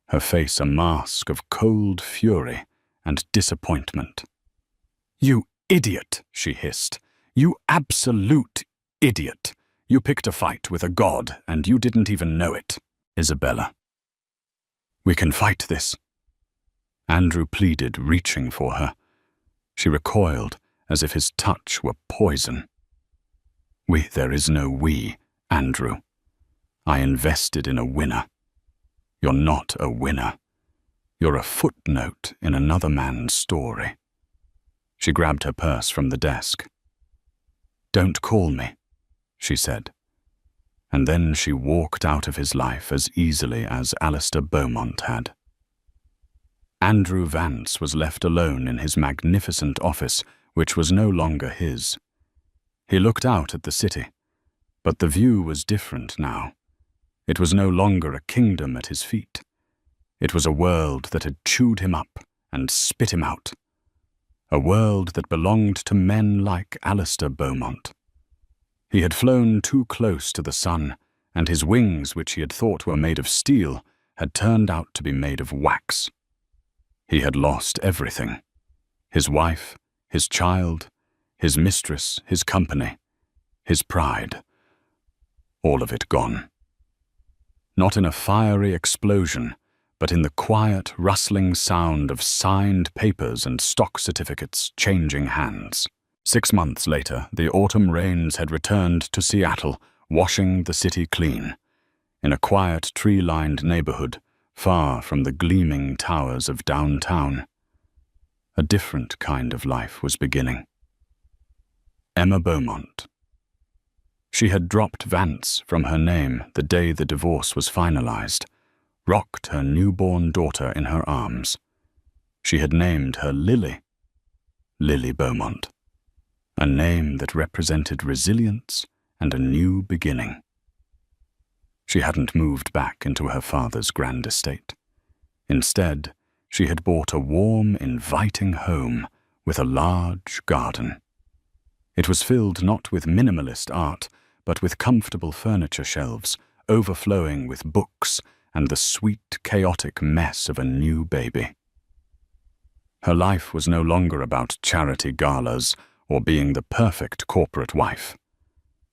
her face a mask of cold fury and disappointment. You idiot, she hissed. You absolute idiot. You picked a fight with a god, and you didn't even know it, Isabella. We can fight this. Andrew pleaded, reaching for her. She recoiled, as if his touch were poison. There is no we, Andrew. I invested in a winner. You're not a winner. You're a footnote in another man's story. She grabbed her purse from the desk. Don't call me, she said. And then she walked out of his life as easily as Alistair Beaumont had. Andrew Vance was left alone in his magnificent office, which was no longer his. He looked out at the city, but the view was different now. It was no longer a kingdom at his feet. It was a world that had chewed him up and spit him out. A world that belonged to men like Alistair Beaumont. He had flown too close to the sun, and his wings, which he had thought were made of steel, had turned out to be made of wax. He had lost everything. His wife, his child, his mistress, his company, his pride. All of it gone. Not in a fiery explosion, but in the quiet, rustling sound of signed papers and stock certificates changing hands. 6 months later, the autumn rains had returned to Seattle, washing the city clean. In a quiet, tree-lined neighborhood, far from the gleaming towers of downtown, a different kind of life was beginning. Emma Beaumont. She had dropped Vance from her name the day the divorce was finalized, rocked her newborn daughter in her arms. She had named her Lily Beaumont, a name that represented resilience and a new beginning. She hadn't moved back into her father's grand estate. Instead, she had bought a warm, inviting home with a large garden. It was filled not with minimalist art, but with comfortable furniture shelves, overflowing with books and the sweet, chaotic mess of a new baby. Her life was no longer about charity galas or being the perfect corporate wife.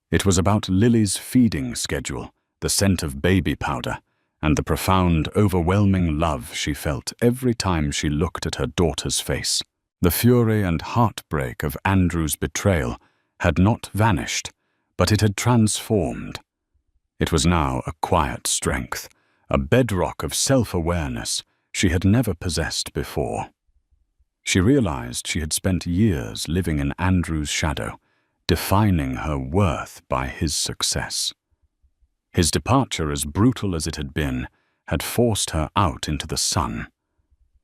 It was about Lily's feeding schedule, the scent of baby powder, and the profound, overwhelming love she felt every time she looked at her daughter's face. The fury and heartbreak of Andrew's betrayal had not vanished, but it had transformed. It was now a quiet strength, a bedrock of self-awareness she had never possessed before. She realized she had spent years living in Andrew's shadow, defining her worth by his success. His departure, as brutal as it had been, had forced her out into the sun.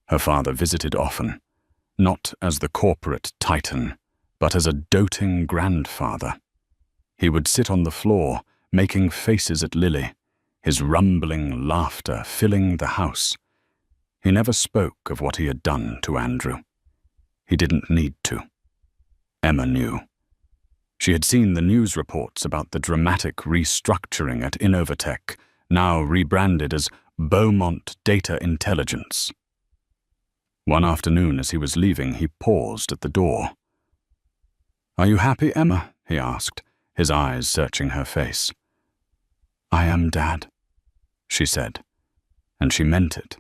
Her father visited often, not as the corporate titan, but as a doting grandfather. He would sit on the floor, making faces at Lily, his rumbling laughter filling the house. He never spoke of what he had done to Andrew. He didn't need to. Emma knew. She had seen the news reports about the dramatic restructuring at Innovatech, now rebranded as Beaumont Data Intelligence. One afternoon as he was leaving, he paused at the door. "Are you happy, Emma?" he asked, his eyes searching her face. "I am, Dad," she said, and she meant it.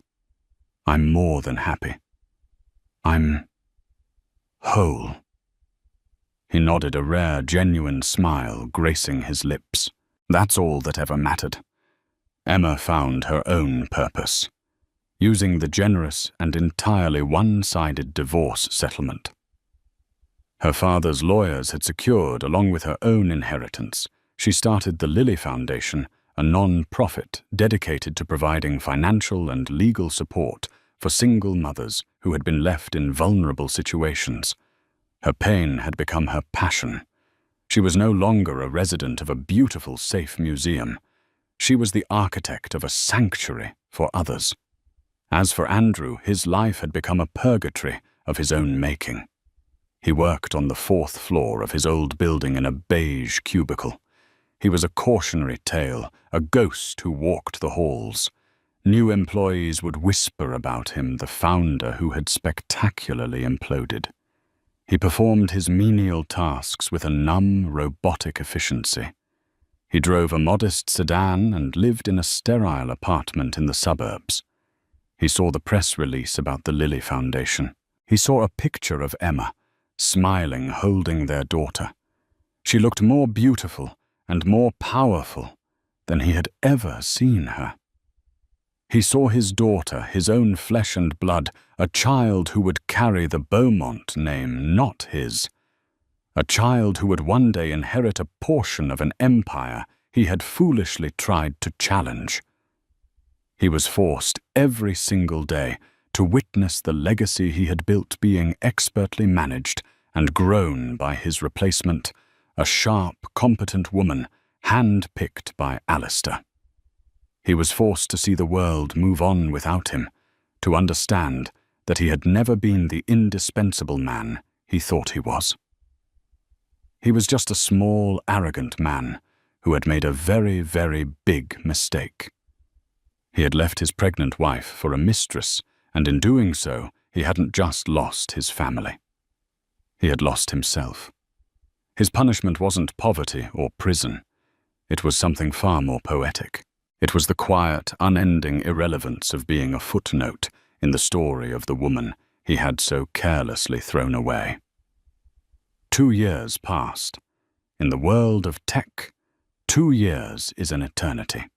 "I'm more than happy. I'm whole." He nodded, a rare, genuine smile gracing his lips. That's all that ever mattered. Emma found her own purpose, using the generous and entirely one-sided divorce settlement. Her father's lawyers had secured, along with her own inheritance, she started the Lily Foundation, a non-profit dedicated to providing financial and legal support for single mothers who had been left in vulnerable situations. Her pain had become her passion. She was no longer a resident of a beautiful, safe museum. She was the architect of a sanctuary for others. As for Andrew, his life had become a purgatory of his own making. He worked on the 4th floor of his old building in a beige cubicle. He was a cautionary tale, a ghost who walked the halls. New employees would whisper about him, the founder who had spectacularly imploded. He performed his menial tasks with a numb, robotic efficiency. He drove a modest sedan and lived in a sterile apartment in the suburbs. He saw the press release about the Lily Foundation. He saw a picture of Emma, smiling, holding their daughter. She looked more beautiful and more powerful than he had ever seen her. He saw his daughter, his own flesh and blood, a child who would carry the Beaumont name, not his. A child who would one day inherit a portion of an empire he had foolishly tried to challenge. He was forced every single day to witness the legacy he had built being expertly managed and grown by his replacement, a sharp, competent woman hand-picked by Alistair. He was forced to see the world move on without him, to understand that he had never been the indispensable man he thought he was. He was just a small, arrogant man who had made a very, very big mistake. He had left his pregnant wife for a mistress, and in doing so, he hadn't just lost his family. He had lost himself. His punishment wasn't poverty or prison. It was something far more poetic. It was the quiet, unending irrelevance of being a footnote in the story of the woman he had so carelessly thrown away. 2 years passed. In the world of tech, 2 years is an eternity.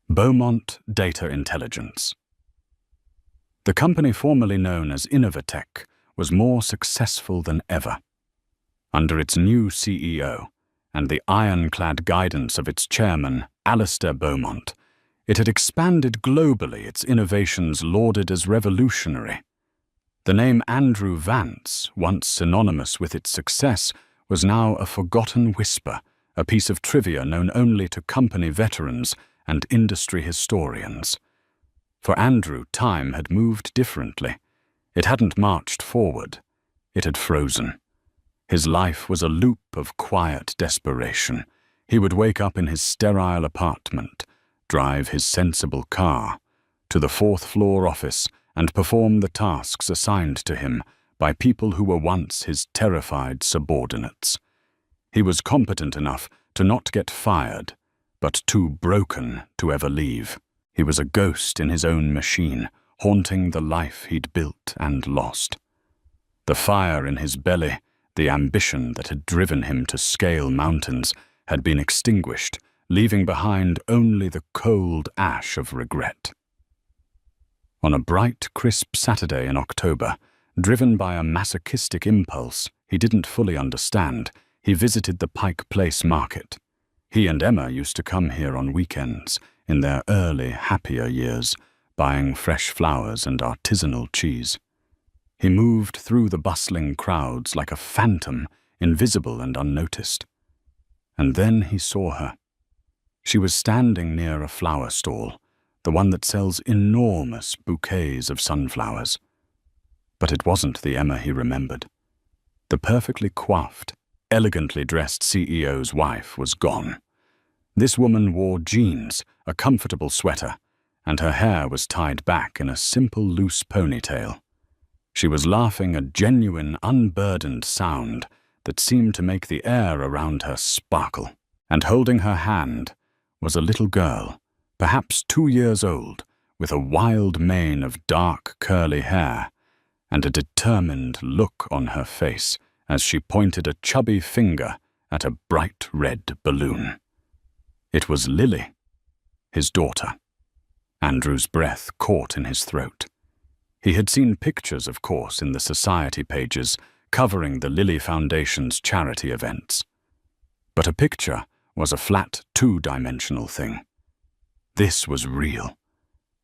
Beaumont Data Intelligence. The company formerly known as Innovatech was more successful than ever. Under its new CEO and the ironclad guidance of its chairman, Alistair Beaumont, it had expanded globally, its innovations lauded as revolutionary. The name Andrew Vance, once synonymous with its success, was now a forgotten whisper, a piece of trivia known only to company veterans and industry historians. For Andrew, time had moved differently. It hadn't marched forward. It had frozen. His life was a loop of quiet desperation. He would wake up in his sterile apartment, drive his sensible car to the 4th floor office and perform the tasks assigned to him by people who were once his terrified subordinates. He was competent enough to not get fired, but too broken to ever leave. He was a ghost in his own machine, haunting the life he'd built and lost. The fire in his belly, the ambition that had driven him to scale mountains, had been extinguished, leaving behind only the cold ash of regret. On a bright, crisp Saturday in October, driven by a masochistic impulse he didn't fully understand, he visited the Pike Place market. He and Emma used to come here on weekends, in their early, happier years, buying fresh flowers and artisanal cheese. He moved through the bustling crowds like a phantom, invisible and unnoticed. And then he saw her. She was standing near a flower stall, the one that sells enormous bouquets of sunflowers. But it wasn't the Emma he remembered. The perfectly coiffed, elegantly dressed CEO's wife was gone. This woman wore jeans, a comfortable sweater, and her hair was tied back in a simple loose ponytail. She was laughing a genuine, unburdened sound that seemed to make the air around her sparkle, and holding her hand was a little girl, perhaps 2 years old, with a wild mane of dark curly hair and a determined look on her face as she pointed a chubby finger at a bright red balloon. It was Lily, his daughter. Andrew's breath caught in his throat. He had seen pictures, of course, in the society pages covering the Lily Foundation's charity events. But a picture was a flat, two-dimensional thing. This was real.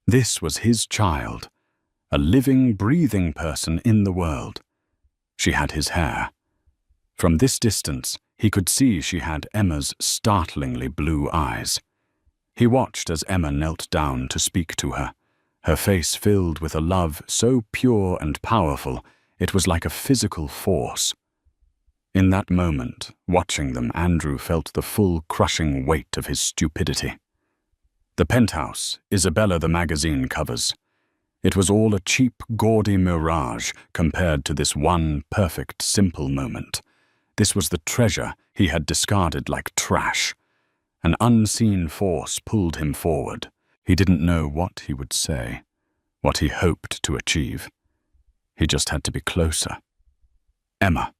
This was his child, a living, breathing person in the world. She had his hair. From this distance, he could see she had Emma's startlingly blue eyes. He watched as Emma knelt down to speak to her, her face filled with a love so pure and powerful it was like a physical force. In that moment, watching them, Andrew felt the full crushing weight of his stupidity. The penthouse, Isabella the magazine covers. It was all a cheap, gaudy mirage compared to this one perfect, simple moment. This was the treasure he had discarded like trash. An unseen force pulled him forward. He didn't know what he would say, what he hoped to achieve. He just had to be closer. Emma.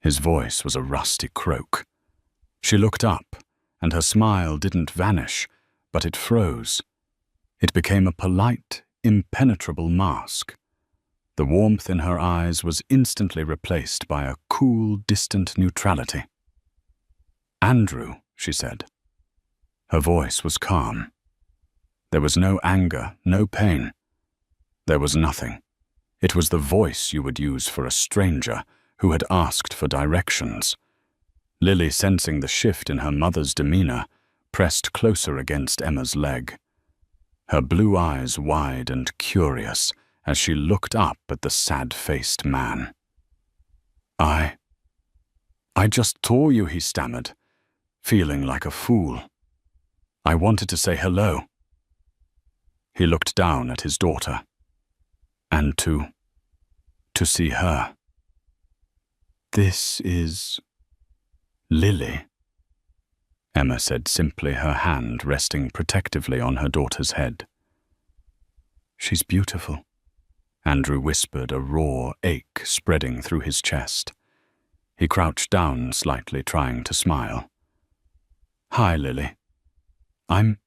His voice was a rusty croak. She looked up, and her smile didn't vanish, but it froze. It became a polite, impenetrable mask. The warmth in her eyes was instantly replaced by a cool, distant neutrality. "Andrew," she said. Her voice was calm. There was no anger, no pain. There was nothing. It was the voice you would use for a stranger who had asked for directions. Lily, sensing the shift in her mother's demeanor, pressed closer against Emma's leg. Her blue eyes wide and curious as she looked up at the sad-faced man. I just tore you," he stammered, feeling like a fool. "I wanted to say hello." He looked down at his daughter. "And to see her. This is Lily," Emma said simply, her hand resting protectively on her daughter's head. "She's beautiful," Andrew whispered, a raw ache spreading through his chest. He crouched down slightly, trying to smile. "Hi, Lily. I'm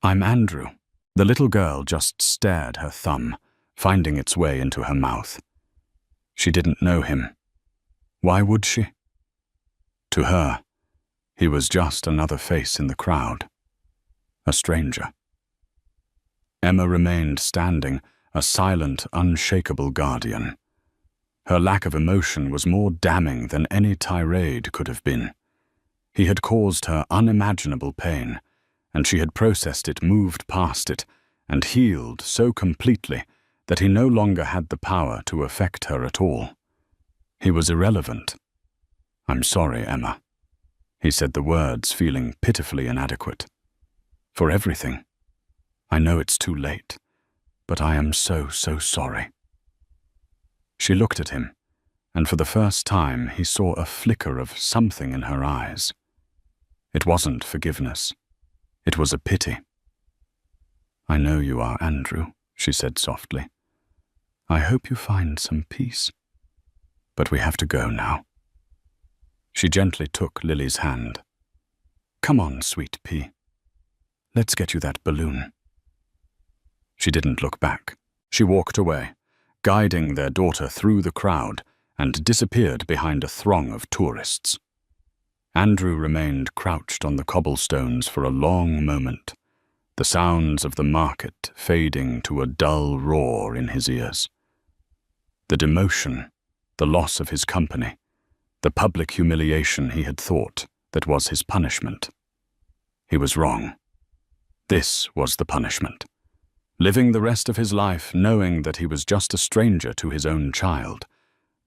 Andrew." The little girl just stared, her thumb finding its way into her mouth. She didn't know him. Why would she? To her, he was just another face in the crowd. A stranger. Emma remained standing, a silent, unshakable guardian. Her lack of emotion was more damning than any tirade could have been. He had caused her unimaginable pain, and she had processed it, moved past it, and healed so completely that he no longer had the power to affect her at all. He was irrelevant. "I'm sorry, Emma." He said the words, feeling pitifully inadequate. "For everything. I know it's too late, but I am so sorry." She looked at him, and for the first time he saw a flicker of something in her eyes. It wasn't forgiveness. It was a pity. "I know you are, Andrew," she said softly. "I hope you find some peace. But we have to go now." She gently took Lily's hand. "Come on, sweet pea. Let's get you that balloon." She didn't look back. She walked away, guiding their daughter through the crowd, and disappeared behind a throng of tourists. Andrew remained crouched on the cobblestones for a long moment, the sounds of the market fading to a dull roar in his ears. The demotion, the loss of his company, the public humiliation he had thought that was his punishment. He was wrong. This was the punishment. Living the rest of his life knowing that he was just a stranger to his own child,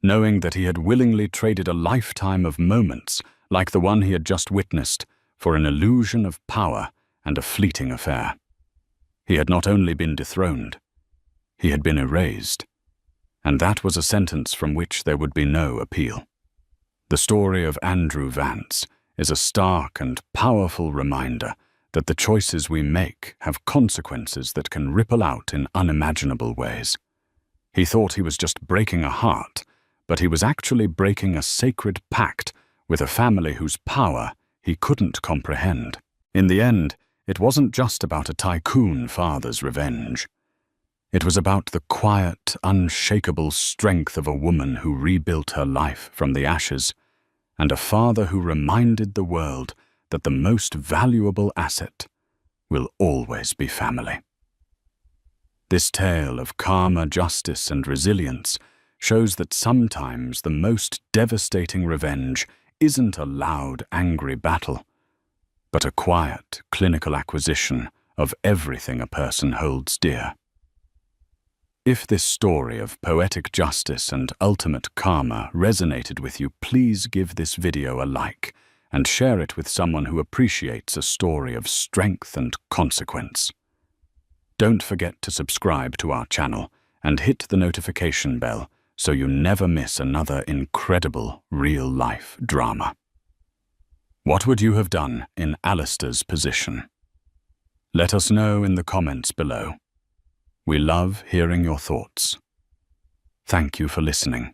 knowing that he had willingly traded a lifetime of moments like the one he had just witnessed for an illusion of power and a fleeting affair. He had not only been dethroned, he had been erased. And that was a sentence from which there would be no appeal. The story of Andrew Vance is a stark and powerful reminder that the choices we make have consequences that can ripple out in unimaginable ways. He thought he was just breaking a heart, but he was actually breaking a sacred pact with a family whose power he couldn't comprehend. In the end, it wasn't just about a Tycoon father's revenge. It was about the quiet, unshakable strength of a woman who rebuilt her life from the ashes, and a father who reminded the world that the most valuable asset will always be family. This tale of karma, justice, and resilience shows that sometimes the most devastating revenge isn't a loud, angry battle, but a quiet, clinical acquisition of everything a person holds dear. If this story of poetic justice and ultimate karma resonated with you, please give this video a like and share it with someone who appreciates a story of strength and consequence. Don't forget to subscribe to our channel and hit the notification bell so you never miss another incredible real-life drama. What would you have done in Alistair's position? Let us know in the comments below. We love hearing your thoughts. Thank you for listening.